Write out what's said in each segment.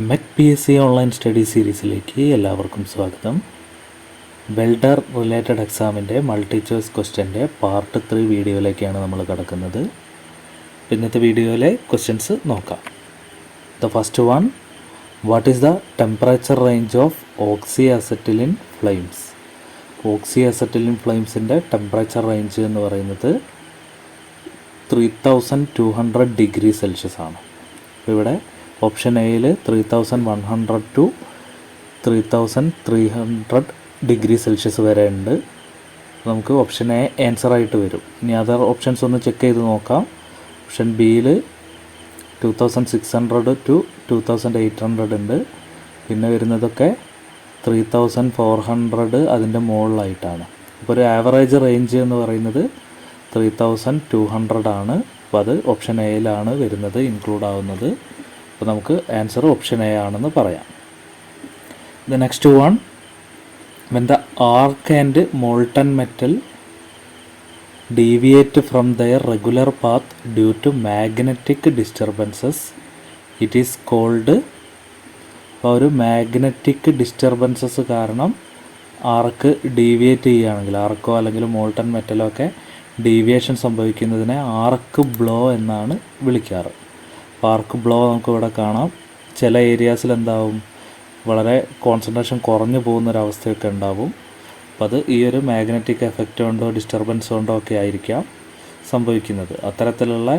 Met P S C online study സീരീസിലേക്ക് എല്ലാവർക്കും സ്വാഗതം. വെൽഡർ റിലേറ്റഡ് എക്സാമിൻ്റെ മൾട്ടി ചോയ്സ് ക്വസ്റ്റ്യൻ്റെ പാർട്ട് 3 വീഡിയോയിലേക്കാണ് നമ്മൾ കിടക്കുന്നത്. ഇന്നത്തെ വീഡിയോയിലെ ക്വസ്റ്റ്യൻസ് നോക്കാം. The first one, what is the temperature range of oxy acetylene flames? Oxy acetylene ഫ്ലെയിംസിൻ്റെ ടെമ്പറേച്ചർ റേഞ്ച് എന്ന് പറയുന്നത് 3200 ഡിഗ്രി സെൽഷ്യസ് ആണ്. അപ്പോൾ ഇവിടെ ഓപ്ഷൻ എയിൽ 3100 ടു 3300 ഡിഗ്രി സെൽഷ്യസ് വരെ ഉണ്ട്. നമുക്ക് ഓപ്ഷൻ എ ആൻസർ ആയിട്ട് വരും. ഇനി അതർ ഓപ്ഷൻസ് ഒന്ന് ചെക്ക് ചെയ്ത് നോക്കാം. ഓപ്ഷൻ ബിയിൽ 2600 ടു 2800 ഉണ്ട്. പിന്നെ വരുന്നതൊക്കെ 3400 അതിൻ്റെ മുകളിലായിട്ടാണ്. അപ്പോൾ ഒരു ആവറേജ് റേഞ്ച് എന്ന് പറയുന്നത് 3200 ആണ്. അപ്പോൾ അത് ഓപ്ഷൻ എയിലാണ് വരുന്നത്, ഇൻക്ലൂഡ് ആവുന്നത്. അപ്പോൾ നമുക്ക് ആൻസർ ഓപ്ഷൻ എ ആണെന്ന് പറയാം. The next one, when the arc and molten metal deviate from their regular path due to magnetic disturbances it is called. അപ്പോൾ ഒരു മാഗ്നറ്റിക് ഡിസ്റ്റർബൻസസ് കാരണം ആർക്ക് ഡീവിയേറ്റ് ചെയ്യുകയാണെങ്കിൽ, ആർക്കോ അല്ലെങ്കിൽ മോൾട്ടൺ മെറ്റലോ ഒക്കെ ഡീവിയേഷൻ സംഭവിക്കുന്നതിനെ ആർക്ക് ബ്ലോ എന്നാണ് വിളിക്കാറ്. ആർക്ക് ബ്ലോ നമുക്കിവിടെ കാണാം. ചില ഏരിയാസിൽ എന്താവും, വളരെ കോൺസെൻട്രേഷൻ കുറഞ്ഞു പോകുന്നൊരവസ്ഥയൊക്കെ ഉണ്ടാവും. അപ്പോൾ അത് ഈ ഒരു മാഗ്നറ്റിക് എഫക്റ്റ് കൊണ്ടോ ഡിസ്റ്റർബൻസ് കൊണ്ടോ ഒക്കെ ആയിരിക്കാം സംഭവിക്കുന്നത്. അത്തരത്തിലുള്ള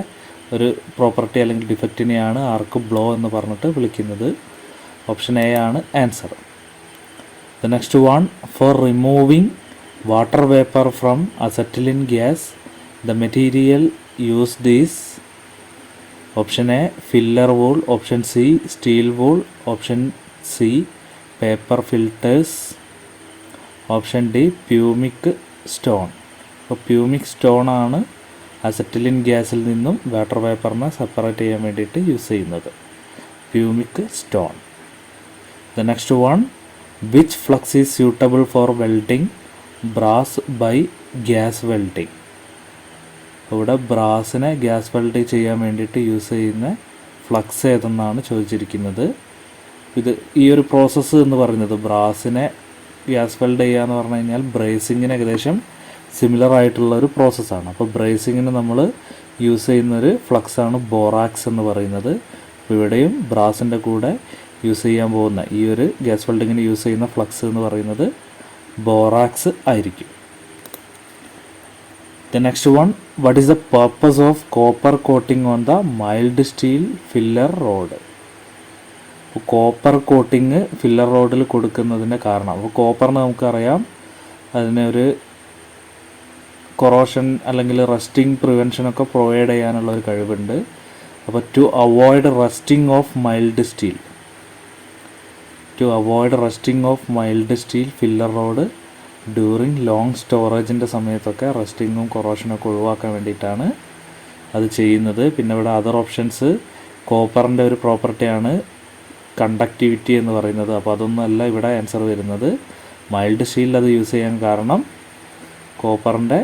ഒരു പ്രോപ്പർട്ടി അല്ലെങ്കിൽ ഡിഫക്റ്റിനെയാണ് ആർക്ക് ബ്ലോ എന്ന് പറഞ്ഞിട്ട് വിളിക്കുന്നത്. ഓപ്ഷൻ എ ആണ് answer. The next one, for removing water vapour from acetylene gas the material used is. Option A filler wool, option C steel wool, option C paper filters, option D pumice stone. അപ്പോൾ pumice stone ആണ് acetylene ഗ്യാസിൽ നിന്നും water വേപ്പറിനെ separate ചെയ്യാൻ വേണ്ടിയിട്ട് use ചെയ്യുന്നത്, pumice stone. The next one, which flux is suitable for welding brass by gas welding? ഇവിടെ ബ്രാസിനെ ഗ്യാസ് വെൽഡ് ചെയ്യാൻ വേണ്ടിയിട്ട് യൂസ് ചെയ്യുന്ന ഫ്ലക്സ് ഏതെന്നാണ് ചോദിച്ചിരിക്കുന്നത്. ഈ ഒരു പ്രോസസ്സ് എന്ന് പറയുന്നത്, ബ്രാസിനെ ഗ്യാസ് വെൽഡ് ചെയ്യുക എന്ന് പറഞ്ഞു കഴിഞ്ഞാൽ ബ്രേസിങ്ങിന് ഏകദേശം സിമിലർ ആയിട്ടുള്ള ഒരു പ്രോസസ്സാണ്. അപ്പോൾ ബ്രേസിങ്ങിന് നമ്മൾ യൂസ് ചെയ്യുന്നൊരു ഫ്ലക്സാണ് ബോറാക്സ് എന്ന് പറയുന്നത്. അപ്പോൾ ഇവിടെയും ബ്രാസിൻ്റെ കൂടെ യൂസ് ചെയ്യാൻ പോകുന്ന ഈ ഒരു ഗ്യാസ് വെൽഡിങ്ങിന് യൂസ് ചെയ്യുന്ന ഫ്ലക്സ് എന്ന് പറയുന്നത് ബോറാക്സ് ആയിരിക്കും. The next one, what is the purpose of copper coating on the mild steel filler rod? അപ്പോൾ കോപ്പർ കോട്ടിങ് ഫില്ലർ റോഡിൽ കൊടുക്കുന്നതിൻ്റെ കാരണം, അപ്പോൾ കോപ്പറിന് നമുക്കറിയാം അതിനൊരു കൊറോഷൻ അല്ലെങ്കിൽ റസ്റ്റിംഗ് പ്രിവെൻഷനൊക്കെ പ്രൊവൈഡ് ചെയ്യാനുള്ള ഒരു കഴിവുണ്ട്. അപ്പോൾ to avoid rusting of mild steel filler rod during long സ്റ്റോറേജിൻ്റെ സമയത്തൊക്കെ റസ്റ്റിങ്ങും കൊറോഷനൊക്കെ ഒഴിവാക്കാൻ വേണ്ടിയിട്ടാണ് അത് ചെയ്യുന്നത്. പിന്നെ ഇവിടെ അതർ ഓപ്ഷൻസ്, കോപ്പറിൻ്റെ ഒരു പ്രോപ്പർട്ടിയാണ് കണ്ടക്ടിവിറ്റി എന്ന് പറയുന്നത്. അപ്പോൾ അതൊന്നുമല്ല ഇവിടെ ആൻസർ വരുന്നത്. മൈൽഡ് സ്റ്റീലിൽ അത് യൂസ് ചെയ്യാൻ കാരണം കോപ്പറിൻ്റെ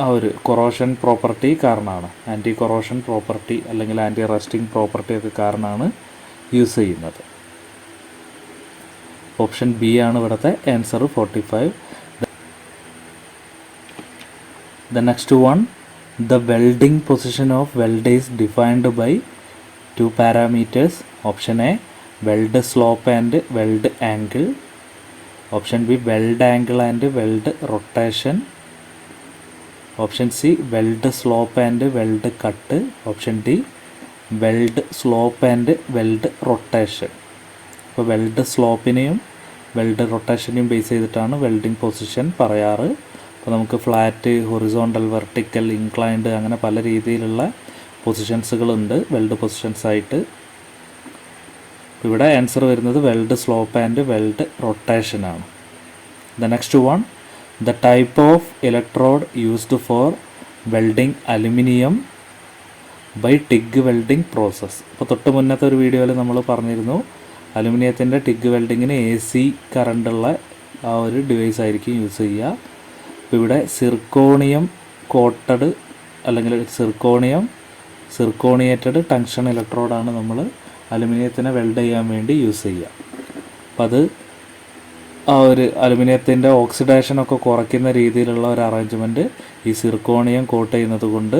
ആ ഒരു കൊറോഷൻ പ്രോപ്പർട്ടി കാരണമാണ്, ആൻറ്റി കൊറോഷൻ പ്രോപ്പർട്ടി അല്ലെങ്കിൽ ആൻറ്റി റസ്റ്റിംഗ് പ്രോപ്പർട്ടി ഒക്കെ കാരണമാണ് യൂസ് ചെയ്യുന്നത്. ഓപ്ഷൻ ബി ആണ് ഇവിടുത്തെ answer 45. The next one, the welding position of weld is defined by 2 parameters. Option A weld slope and weld angle, option B weld angle and weld rotation, option C weld slope and weld cut, option D weld slope and weld rotation. അപ്പോൾ weld സ്ലോപ്പിനെയും weld റൊട്ടേഷനെയും base ചെയ്തിട്ടാണ് welding position പറയാറ്. അപ്പോൾ നമുക്ക് flat, horizontal, vertical, inclined അങ്ങനെ പല രീതിയിലുള്ള പൊസിഷൻസുകളുണ്ട് weld positions ആയിട്ട്. ഇവിടെ ആൻസർ വരുന്നത് വെൽഡ് സ്ലോപ്പ് ആൻഡ് വെൽഡ് റൊട്ടേഷനാണ്. The next one, the type of electrode used for welding aluminium by TIG welding process. അപ്പോൾ തൊട്ട് മുന്നത്തെ ഒരു വീഡിയോയിൽ നമ്മൾ പറഞ്ഞിരുന്നു, അലുമിനിയത്തിൻ്റെ ടിഗ് വെൽഡിങ്ങിന് AC കറണ്ടുള്ള ആ ഒരു ഡിവൈസ് ആയിരിക്കും യൂസ് ചെയ്യുക. അപ്പോൾ ഇവിടെ സിർക്കോണിയം കോട്ടഡ് അല്ലെങ്കിൽ സിർക്കോണിയേറ്റഡ് ടങ്ഷൻ ഇലക്ട്രോഡാണ് നമ്മൾ അലുമിനിയത്തിനെ വെൽഡ് ചെയ്യാൻ വേണ്ടി യൂസ് ചെയ്യുക. അപ്പം അത് ആ ഒരു അലുമിനിയത്തിൻ്റെ ഓക്സിഡേഷനൊക്കെ കുറയ്ക്കുന്ന രീതിയിലുള്ള ഒരു അറേഞ്ച്മെൻറ്റ് ഈ സിർക്കോണിയം കോട്ട് ചെയ്യുന്നത് കൊണ്ട്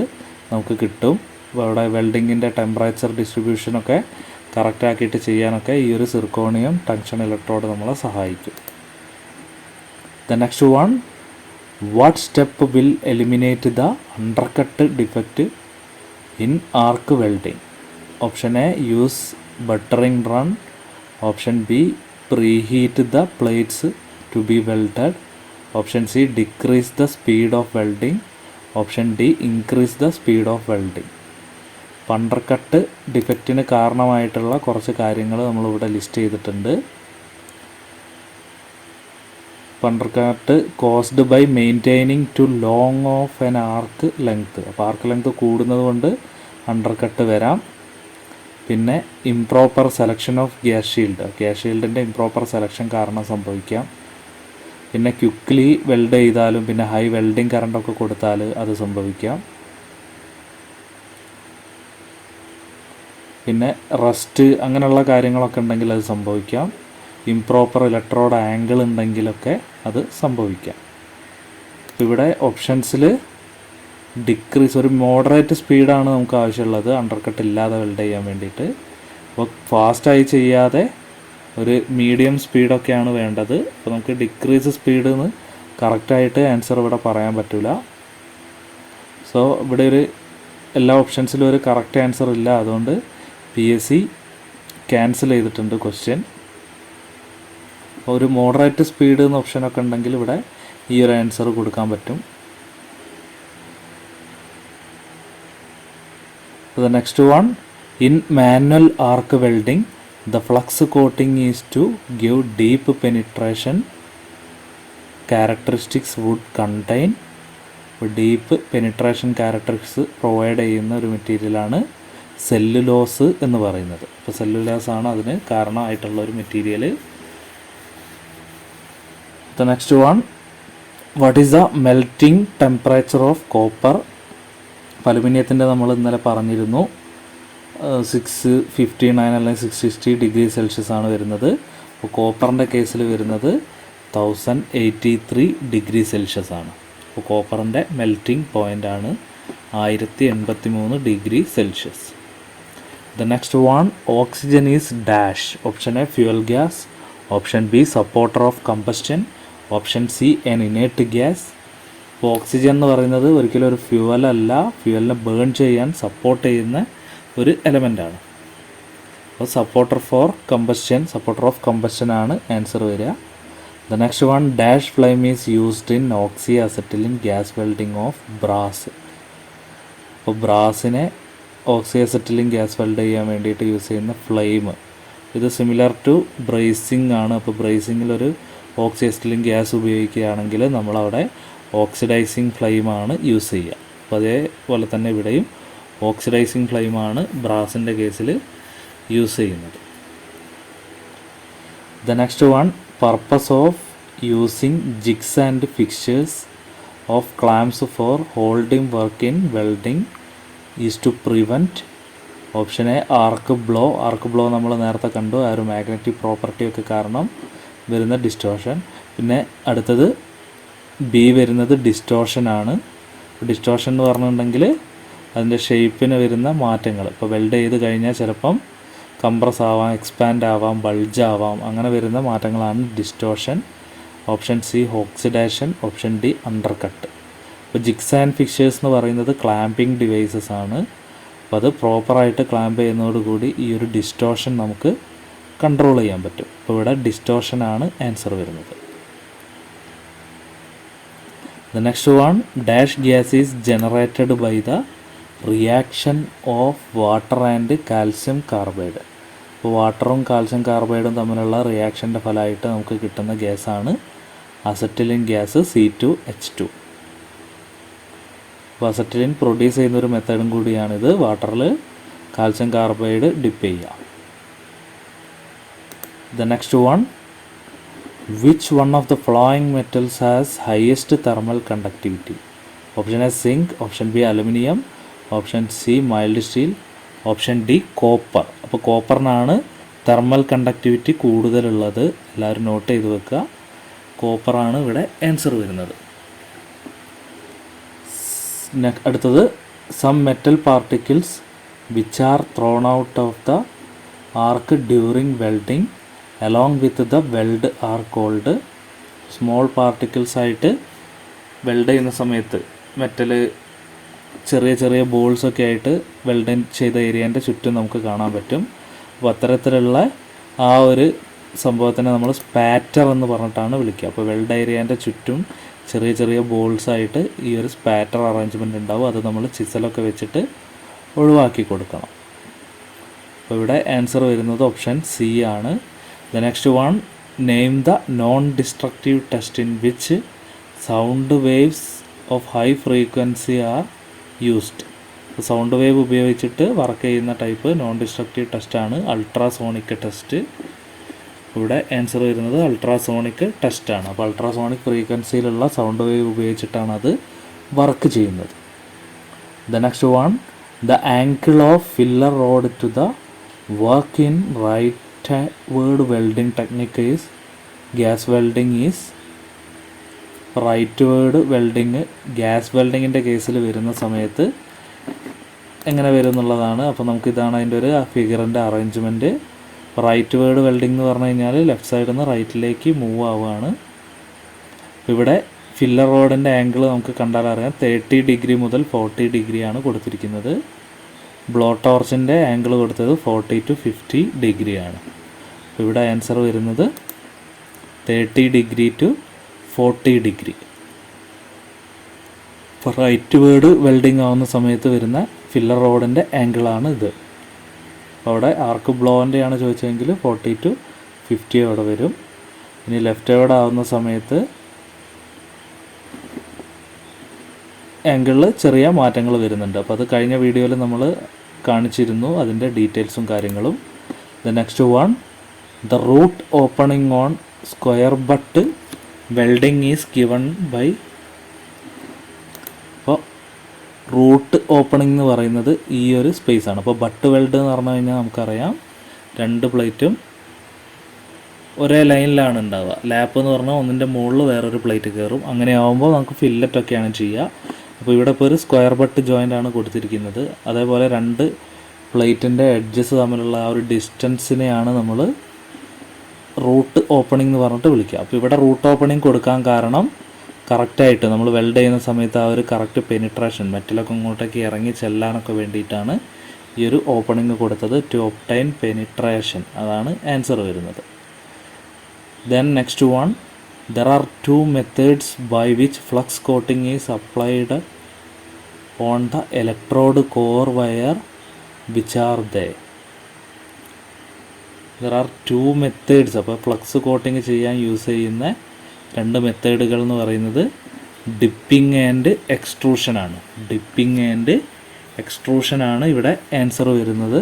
നമുക്ക് കിട്ടും. അപ്പോൾ അവിടെ വെൽഡിങ്ങിൻ്റെ ടെമ്പറേച്ചർ ഡിസ്ട്രിബ്യൂഷനൊക്കെ കറക്റ്റാക്കിയിട്ട് ചെയ്യാനൊക്കെ ഈ ഒരു സിർക്കോണിയം ടങ്ഷൻ ഇലക്ട്രോഡ് നമ്മളെ സഹായിക്കും. The next one, what step will eliminate the undercut defect in arc welding? Option A, use buttering run. Option B, preheat the plates to be welded. Option C, decrease the speed of welding. Option D, increase the speed of welding. Undercut ഡിഫക്റ്റിന് കാരണമായിട്ടുള്ള കുറച്ച് കാര്യങ്ങൾ നമ്മളിവിടെ list ചെയ്തിട്ടുണ്ട്. Undercut caused by maintaining too long of an arc length. അപ്പോൾ arc length കൂടുന്നത് കൊണ്ട് undercut വരാം. പിന്നെ ഇംപ്രോപ്പർ സെലക്ഷൻ ഓഫ് ഗ്യാസ് ഷീൽഡിൻ്റെ ഇംപ്രോപ്പർ സെലക്ഷൻ കാരണം സംഭവിക്കാം. പിന്നെ ക്വിക്ക്ലി വെൽഡ് ചെയ്താലും പിന്നെ ഹൈ വെൽഡിങ് കറണ്ടൊക്കെ കൊടുത്താൽ അത് സംഭവിക്കാം. പിന്നെ റസ്റ്റ് അങ്ങനെയുള്ള കാര്യങ്ങളൊക്കെ ഉണ്ടെങ്കിൽ അത് സംഭവിക്കാം. ഇംപ്രോപ്പർ ഇലക്ട്രോഡ് ആംഗിൾ ഉണ്ടെങ്കിലൊക്കെ അത് സംഭവിക്കാം. ഇവിടെ ഓപ്ഷൻസിൽ ഡിക്രീസ്, ഒരു മോഡറേറ്റ് സ്പീഡാണ് നമുക്ക് ആവശ്യമുള്ളത് അണ്ടർകട്ട് ഇല്ലാതെ വെൽഡ് ചെയ്യാൻ വേണ്ടിയിട്ട്. അപ്പോൾ ഫാസ്റ്റായി ചെയ്യാതെ ഒരു മീഡിയം സ്പീഡൊക്കെയാണ് വേണ്ടത്. അപ്പോൾ നമുക്ക് ഡിക്രീസ് സ്പീഡ് എന്ന് കറക്റ്റായിട്ട് ആൻസർ ഇവിടെ പറയാൻ പറ്റില്ല. സോ ഇവിടെ ഒരു എല്ലാ ഓപ്ഷൻസിലും ഒരു കറക്റ്റ് ആൻസർ ഇല്ല. അതുകൊണ്ട് PSC ക്യാൻസൽ ചെയ്തിട്ടുണ്ട് ക്വസ്റ്റ്യൻ. ഒരു മോഡറേറ്റ് സ്പീഡ് എന്ന ഓപ്ഷനൊക്കെ ഉണ്ടെങ്കിൽ ഇവിടെ ഈ ഒരു ആൻസർ കൊടുക്കാൻ പറ്റും. The next one, in manual arc welding, the flux coating is to give deep penetration characteristics would contain. Deep penetration characteristics provide ചെയ്യുന്ന ഒരു മെറ്റീരിയലാണ് സെല്ലുലോസ് എന്ന് പറയുന്നത്. അപ്പോൾ സെല്ലുലോസ് ആണ് അതിന് കാരണമായിട്ടുള്ള ഒരു material. The next one, what is the melting temperature of copper? അലുമിനിയത്തിൻ്റെ നമ്മൾ ഇന്നലെ പറഞ്ഞിരുന്നു 659 അല്ലെങ്കിൽ 660 ഡിഗ്രി സെൽഷ്യസ് ആണ് വരുന്നത്. അപ്പോൾ കോപ്പറിൻ്റെ കേസിൽ വരുന്നത് 1083 ഡിഗ്രി സെൽഷ്യസ് ആണ്. അപ്പോൾ കോപ്പറിൻ്റെ മെൽറ്റിംഗ് പോയിൻ്റ് ആണ് 1083 degree Celsius. The next one, oxygen is dash. Option A, fuel gas. Option B, supporter of combustion. Option C, N inert gas. അപ്പോൾ ഓക്സിജൻ എന്ന് പറയുന്നത് ഒരിക്കലും ഒരു ഫ്യൂവലല്ല, ഫ്യൂവലിനെ ബേൺ ചെയ്യാൻ സപ്പോർട്ട് ചെയ്യുന്ന ഒരു എലമെൻ്റാണ്. അപ്പോൾ സപ്പോർട്ടർ ഓഫ് കമ്പസ്റ്റൻ ആണ് ആൻസർ വരിക. The next one, dash flame is used in oxy acetylene gas welding of brass. അപ്പോൾ ബ്രാസിനെ ഓക്സി അസറ്റിലിൻ ഗ്യാസ് വെൽഡ് ചെയ്യാൻ വേണ്ടിയിട്ട് യൂസ് ചെയ്യുന്ന ഫ്ലെയിം ഇത് സിമിലർ ടു ബ്രേസിംഗ് ആണ്. അപ്പോൾ ബ്രേസിങ്ങിലൊരു ഓക്സി അസറ്റിലിൻ ഗ്യാസ് ഉപയോഗിക്കുകയാണെങ്കിൽ നമ്മളവിടെ ഓക്സിഡൈസിങ് ഫ്ലെയിമാണ് യൂസ് ചെയ്യുക. അപ്പോൾ അതേപോലെ തന്നെ ഇവിടെയും ഓക്സിഡൈസിങ് ഫ്ലെയിമാണ് ബ്രാസിൻ്റെ കേസിൽ യൂസ് ചെയ്യുന്നത്. The next one, purpose of using jigs and fixtures of clamps for holding work in welding is to prevent. Option A, arc blow നമ്മൾ നേരത്തെ കണ്ടു, ആ ഒരു മാഗ്നറ്റിക് പ്രോപ്പർട്ടിയൊക്കെ കാരണം വരുന്ന ഡിസ്റ്റോർഷൻ. പിന്നെ അടുത്തത് ബി വരുന്നത് ഡിസ്റ്റോർഷനാണ്. ഡിസ്റ്റോർഷൻ എന്ന് പറഞ്ഞിട്ടുണ്ടെങ്കിൽ അതിൻ്റെ ഷേപ്പിന് വരുന്ന മാറ്റങ്ങൾ. ഇപ്പോൾ വെൽഡ് ചെയ്ത് കഴിഞ്ഞാൽ ചിലപ്പം കംപ്രസ് ആവാം, എക്സ്പാൻഡ് ആവാം, ബൾജ് ആവാം, അങ്ങനെ വരുന്ന മാറ്റങ്ങളാണ് distortion. Option C, oxidation. Option D, undercut. അപ്പോൾ ജിഗ്സ് ആൻഡ് ഫിക്ചേഴ്സ് എന്ന് പറയുന്നത് ക്ലാമ്പിംഗ് ഡിവൈസസ് ആണ്. അപ്പോൾ അത് പ്രോപ്പറായിട്ട് ക്ലാമ്പ് ചെയ്യുന്നതോടുകൂടി ഈ ഒരു ഡിസ്റ്റോർഷൻ നമുക്ക് കൺട്രോൾ ചെയ്യാൻ പറ്റും. അപ്പോൾ ഇവിടെ ഡിസ്റ്റോർഷനാണ് ആൻസർ വരുന്നത്. The next one, dash gas is generated by the reaction of water and calcium carbide. അപ്പോൾ വാട്ടറും കാൽസ്യം കാർബൈഡും തമ്മിലുള്ള റിയാക്ഷൻ്റെ ഫലമായിട്ട് നമുക്ക് കിട്ടുന്ന ഗ്യാസാണ് അസറ്റിലിൻ ഗ്യാസ് C2H2. അപ്പോൾ അസറ്റിലിൻ പ്രൊഡ്യൂസ് ചെയ്യുന്നൊരു മെത്തേഡും കൂടിയാണിത്, വാട്ടറിൽ കാൽസ്യം കാർബൈഡ് ഡിപ്പ് ചെയ്യുക. The next one, which one of the following metals has highest thermal conductivity? Option A, zinc. Option B, aluminium. Option C, mild steel. Option D, copper. അപ്പോൾ കോപ്പറിനാണ് thermal conductivity കൂടുതലുള്ളത്. എല്ലാവരും not ചെയ്ത് വെക്കുക. കോപ്പറാണ് ഇവിടെ answer വരുന്നത്. അടുത്തത് some metal particles which are thrown out of the arc during welding along with the weld are called. Small particles ആയിട്ട് weld ചെയ്യുന്ന സമയത്ത് മെറ്റൽ ചെറിയ ചെറിയ ബോൾസൊക്കെ ആയിട്ട് വെൽഡ് ചെയ്ത ഏരിയേൻ്റെ ചുറ്റും നമുക്ക് കാണാൻ പറ്റും. അപ്പോൾ അത്തരത്തിലുള്ള ആ ഒരു സംഭവത്തിനെ നമ്മൾ സ്പാറ്റർ എന്ന് പറഞ്ഞിട്ടാണ് വിളിക്കുക. അപ്പോൾ വെൽഡ് ഏരിയേൻ്റെ ചുറ്റും ചെറിയ ചെറിയ ബോൾസായിട്ട് ഈ ഒരു സ്പാറ്റർ അറേഞ്ച്മെൻറ്റ് ഉണ്ടാവും. അത് നമ്മൾ ചിസലൊക്കെ വെച്ചിട്ട് ഒഴിവാക്കി കൊടുക്കണം. അപ്പോൾ ഇവിടെ ആൻസർ വരുന്നത് ഓപ്ഷൻ സി ആണ്. The next one, name the non destructive test in which sound waves of high frequency are used. Sound wave ഉപയോഗിച്ചിട്ട് വർക്ക് ചെയ്യുന്ന ടൈപ്പ് നോൺ ഡിസ്ട്രക്റ്റീവ് ടെസ്റ്റാണ് അൾട്രാസോണിക് ടെസ്റ്റ്. ഇവിടെ ആൻസർ വരുന്നത് അൾട്രാസോണിക് ടെസ്റ്റാണ്. അപ്പോൾ അൾട്രാസോണിക് ഫ്രീക്വൻസിയിലുള്ള സൗണ്ട് വേവ് ഉപയോഗിച്ചിട്ടാണ് അത് വർക്ക് ചെയ്യുന്നത്. The next one, the angle of filler rod to the work in rightward welding technique is gas welding is. Rightward welding gas വെൽഡിങ്ങിൻ്റെ കേസിൽ വരുന്ന സമയത്ത് എങ്ങനെ വരും എന്നുള്ളതാണ്. അപ്പോൾ നമുക്കിതാണ് അതിൻ്റെ ഒരു ഫിഗറിൻ്റെ അറേഞ്ച്മെൻറ്റ്. റൈറ്റ് വേർഡ് വെൽഡിംഗ് എന്ന് പറഞ്ഞു കഴിഞ്ഞാൽ ലെഫ്റ്റ് സൈഡിൽ നിന്ന് റൈറ്റിലേക്ക് മൂവ് ആവുകയാണ്. ഇവിടെ ഫില്ലർ റോഡിൻ്റെ ആംഗിൾ നമുക്ക് കണ്ടാൽ അറിയാം 30 ഡിഗ്രി മുതൽ 40 ഡിഗ്രിയാണ് കൊടുത്തിരിക്കുന്നത്. ബ്ലോ ടോർച്ചിൻ്റെ ആംഗിൾ കൊടുത്തത് 40 to 50 ഡിഗ്രിയാണ്. അപ്പോൾ ഇവിടെ ആൻസർ വരുന്നത് 30 ഡിഗ്രി to 40 ഡിഗ്രി. ഇപ്പോൾ റൈറ്റ് വേർഡ് വെൽഡിങ് ആവുന്ന സമയത്ത് വരുന്ന ഫില്ലർ റോഡിൻ്റെ ആംഗിളാണ് ഇത്. അപ്പോൾ അവിടെ ആർക്ക് ബ്ലോൻ്റെയാണ് ചോദിച്ചതെങ്കിൽ 40 to 50 അവിടെ വരും. ഇനി ലെഫ്റ്റ് വേർഡ് ആവുന്ന സമയത്ത് ആംഗിളിൽ ചെറിയ മാറ്റങ്ങൾ വരുന്നുണ്ട്. അപ്പോൾ അത് കഴിഞ്ഞ വീഡിയോയിൽ നമ്മൾ കാണിച്ചിരുന്നു, അതിൻ്റെ ഡീറ്റെയിൽസും കാര്യങ്ങളും. The next one, the root opening on square butt welding is given by. അപ്പോൾ റൂട്ട് ഓപ്പണിംഗ് എന്ന് പറയുന്നത് ഈ ഒരു സ്പേസാണ്. അപ്പോൾ ബട്ട് വെൽഡ് എന്ന് പറഞ്ഞു കഴിഞ്ഞാൽ നമുക്കറിയാം 2 പ്ലേറ്റും ഒരേ ലൈനിലാണ് ഉണ്ടാവുക. ലാപ്പ് എന്ന് പറഞ്ഞാൽ ഒന്നിൻ്റെ മുകളിൽ വേറൊരു പ്ലേറ്റ് കയറും. അങ്ങനെ ആകുമ്പോൾ നമുക്ക് ഫില്ലറ്റൊക്കെയാണ് ചെയ്യുക. അപ്പോൾ ഇവിടെ ഇപ്പോൾ ഒരു സ്ക്വയർ ബട്ട് ജോയിൻ്റ് ആണ് കൊടുത്തിരിക്കുന്നത്. അതേപോലെ 2 പ്ലേറ്റിൻ്റെ എഡ്ജസ് തമ്മിലുള്ള ആ ഒരു ഡിസ്റ്റൻസിനെയാണ് നമ്മൾ റൂട്ട് ഓപ്പണിംഗ് എന്ന് പറഞ്ഞിട്ട് വിളിക്കുക. അപ്പോൾ ഇവിടെ റൂട്ട് ഓപ്പണിംഗ് കൊടുക്കാൻ കാരണം കറക്റ്റായിട്ട് നമ്മൾ വെൽഡ് ചെയ്യുന്ന സമയത്ത് ആ ഒരു കറക്റ്റ് പെനിട്രേഷൻ മെറ്റലൊക്കെ ഇങ്ങോട്ടേക്ക് ഇറങ്ങി ചെല്ലാനൊക്കെ വേണ്ടിയിട്ടാണ് ഈ ഒരു ഓപ്പണിംഗ് കൊടുത്തത്. ടു ഒബ്ടൈൻ പെനിട്രേഷൻ, അതാണ് ആൻസർ വരുന്നത്. Then next one, there are 2 methods by which flux coating is applied on the electrode core wire. Which are they? There are 2 methods. അപ്പോൾ ഫ്ലക്സ് കോട്ടിങ് ചെയ്യാൻ യൂസ് ചെയ്യുന്ന 2 മെത്തേഡുകൾ എന്ന് പറയുന്നത് dipping and എക്സ്ട്രൂഷനാണ്. Dipping and എക്സ്ട്രൂഷനാണ് ഇവിടെ answer വരുന്നത്.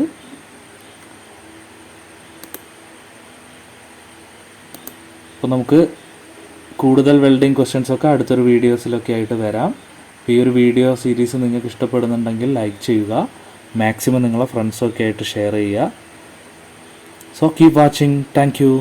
അപ്പോൾ നമുക്ക് കൂടുതൽ വെൽഡിംഗ് ക്വസ്റ്റ്യൻസൊക്കെ അടുത്തൊരു വീഡിയോസിലൊക്കെ ആയിട്ട് വരാം. ഈ ഒരു വീഡിയോ സീരീസ് നിങ്ങൾക്ക് ഇഷ്ടപ്പെടുന്നുണ്ടെങ്കിൽ ലൈക്ക് ചെയ്യുക, മാക്സിമം നിങ്ങളെ ഫ്രണ്ട്സൊക്കെ ആയിട്ട് ഷെയർ ചെയ്യുക. So keep watching. Thank you.